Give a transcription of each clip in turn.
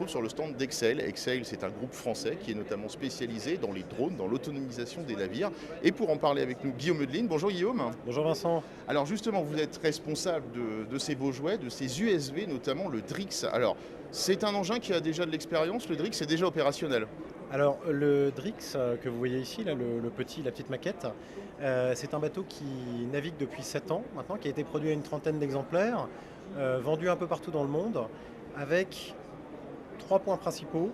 retrouve sur le stand d'Excel. Excel, c'est un groupe français qui est notamment spécialisé dans les drones, dans l'autonomisation des navires. Et pour en parler avec nous, Guillaume Eudeline. Bonjour Guillaume. Bonjour Vincent. Alors justement, vous êtes responsable de ces beaux jouets, de ces USV, notamment le Drix. Alors, c'est un engin qui a déjà de l'expérience, le Drix est déjà opérationnel. Alors le Drix que vous voyez ici, là, la petite maquette, c'est un bateau qui navigue depuis 7 ans maintenant, qui a été produit à une trentaine d'exemplaires, vendu un peu partout dans le monde, avec 3 points principaux,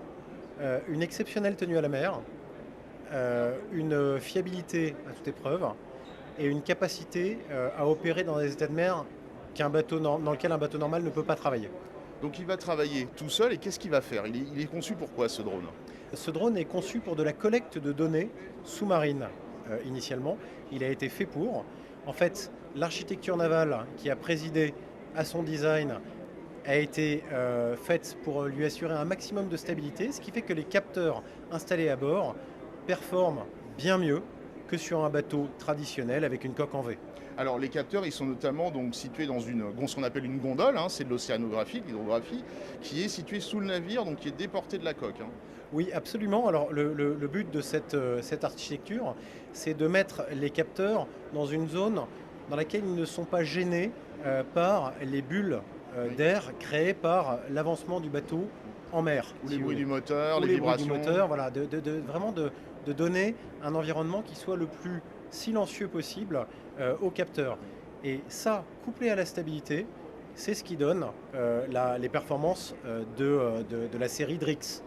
une exceptionnelle tenue à la mer, une fiabilité à toute épreuve et une capacité à opérer dans des états de mer dans lequel un bateau normal ne peut pas travailler. Donc il va travailler tout seul et qu'est-ce qu'il va faire il est conçu pour quoi ce drone? Ce drone est conçu pour de la collecte de données sous-marines initialement. Il a été fait pour. En fait, l'architecture navale qui a présidé à son design a été faite pour lui assurer un maximum de stabilité, ce qui fait que les capteurs installés à bord performent bien mieux que sur un bateau traditionnel avec une coque en V. Alors les capteurs, ils sont notamment donc situés dans ce qu'on appelle une gondole, hein, c'est de l'océanographie, de l'hydrographie, qui est située sous le navire, donc qui est déporté de la coque. Hein. Oui, absolument. Alors le but de cette architecture, c'est de mettre les capteurs dans une zone dans laquelle ils ne sont pas gênés par les bulles Oui. d'air créées par l'avancement du bateau en mer. Ou si les vous bruits voulez. du moteur, Ou les les bruits du vibrations. moteur, voilà, vraiment de donner un environnement qui soit le plus silencieux possible aux capteurs. Et ça, couplé à la stabilité, c'est ce qui donne les performances de la série Drix.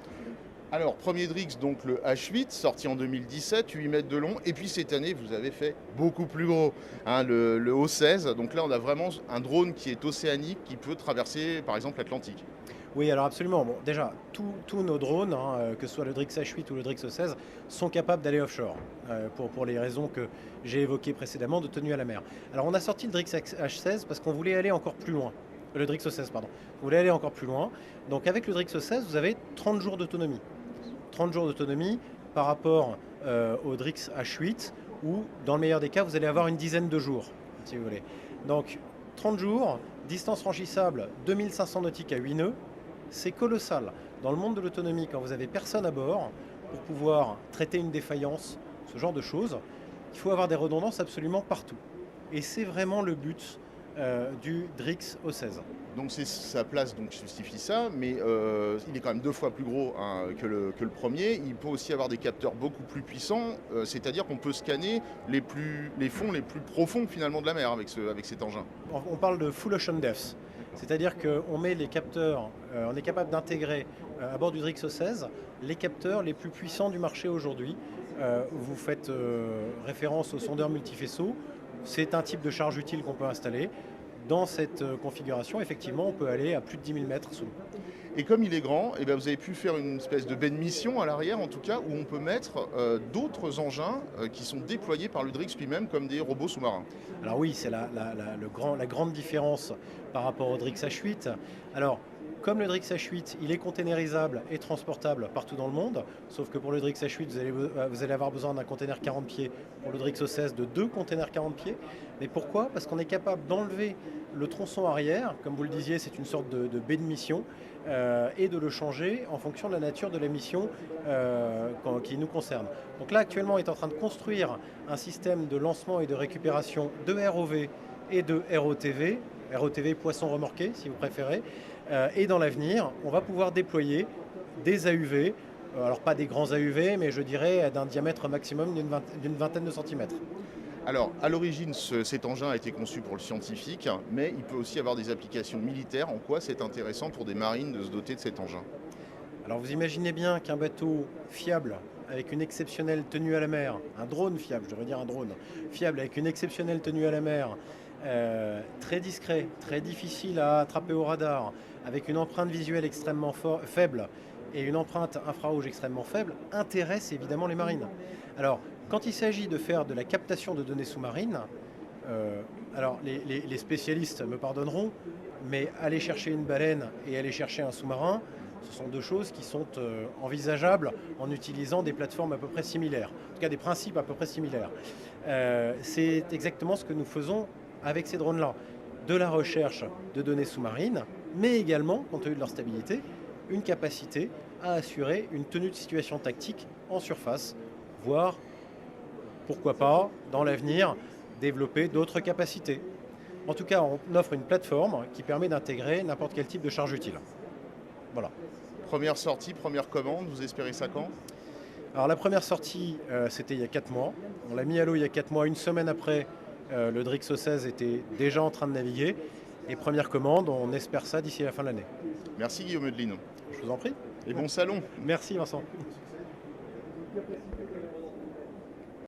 Alors, premier Drix, donc le H8, sorti en 2017, 8 mètres de long. Et puis cette année, vous avez fait beaucoup plus gros, hein, le O16. Donc là, on a vraiment un drone qui est océanique, qui peut traverser, par exemple, l'Atlantique. Oui, alors absolument. Bon, déjà, tous nos drones, hein, que ce soit le Drix H8 ou le Drix O16, sont capables d'aller offshore, pour les raisons que j'ai évoquées précédemment de tenue à la mer. Alors on a sorti le Drix H16 parce qu'on voulait aller encore plus loin. Le Drix O16, pardon. On voulait aller encore plus loin. Donc avec le Drix O16, vous avez 30 jours d'autonomie. 30 jours d'autonomie par rapport au Drix H8, où dans le meilleur des cas, vous allez avoir une dizaine de jours, si vous voulez. Donc 30 jours, distance franchissable 2500 nautiques à 8 nœuds, c'est colossal. Dans le monde de l'autonomie, quand vous avez personne à bord, pour pouvoir traiter une défaillance, ce genre de choses, il faut avoir des redondances absolument partout. Et c'est vraiment le but du Drix O16. Donc c'est sa place donc justifie ça, mais il est quand même 2 fois plus gros, hein, que le premier. Il peut aussi avoir des capteurs beaucoup plus puissants, c'est-à-dire qu'on peut scanner les fonds les plus profonds finalement de la mer avec cet engin. On parle de full ocean depth, c'est-à-dire qu'on met les capteurs, on est capable d'intégrer à bord du Drix O16 les capteurs les plus puissants du marché aujourd'hui. Vous faites référence au sondeur multifaisceau, c'est un type de charge utile qu'on peut installer. Dans cette configuration, effectivement, on peut aller à plus de 10 000 mètres sous l'eau. Et comme il est grand, eh bien, vous avez pu faire une espèce de baie de mission à l'arrière, en tout cas, où on peut mettre d'autres engins qui sont déployés par le Drix lui-même, comme des robots sous-marins. Alors oui, c'est la grande différence par rapport au Drix H8. Alors, comme le Drix H8, il est containerisable et transportable partout dans le monde, sauf que pour le Drix H8, vous allez avoir besoin d'un container 40 pieds, pour le Drix O16 de 2 containers 40 pieds. Mais pourquoi? Parce qu'on est capable d'enlever le tronçon arrière, comme vous le disiez, c'est une sorte de baie de mission, et de le changer en fonction de la nature de la mission qui nous concerne. Donc là, actuellement, on est en train de construire un système de lancement et de récupération de ROV et de ROTV, ROTV poisson remorqué si vous préférez, et dans l'avenir, on va pouvoir déployer des AUV, alors pas des grands AUV, mais je dirais d'un diamètre maximum d'une vingtaine de centimètres. Alors, à l'origine, cet engin a été conçu pour le scientifique, mais il peut aussi avoir des applications militaires. En quoi c'est intéressant pour des marines de se doter de cet engin? Alors vous imaginez bien qu'un bateau fiable, avec une exceptionnelle tenue à la mer, un drone fiable, je devrais dire un drone, fiable avec une exceptionnelle tenue à la mer, très discret, très difficile à attraper au radar, avec une empreinte visuelle extrêmement faible et une empreinte infrarouge extrêmement faible, intéresse évidemment les marines. Alors, quand il s'agit de faire de la captation de données sous-marines, alors les spécialistes me pardonneront, mais aller chercher une baleine et aller chercher un sous-marin, ce sont deux choses qui sont envisageables en utilisant des plateformes à peu près similaires, en tout cas des principes à peu près similaires. C'est exactement ce que nous faisons avec ces drones-là. De la recherche de données sous-marines, mais également, compte tenu de leur stabilité, une capacité à assurer une tenue de situation tactique en surface, voire, pourquoi pas, dans l'avenir, développer d'autres capacités. En tout cas, on offre une plateforme qui permet d'intégrer n'importe quel type de charge utile. Voilà. Première sortie, première commande, vous espérez ça quand? Alors la première sortie, c'était il y a 4 mois. On l'a mis à l'eau il y a 4 mois. Une semaine après, le Drixo 16 était déjà en train de naviguer. Et première commande, on espère ça d'ici la fin de l'année. Merci Guillaume Eudeline. Je vous en prie. Et bon salon. Merci Vincent.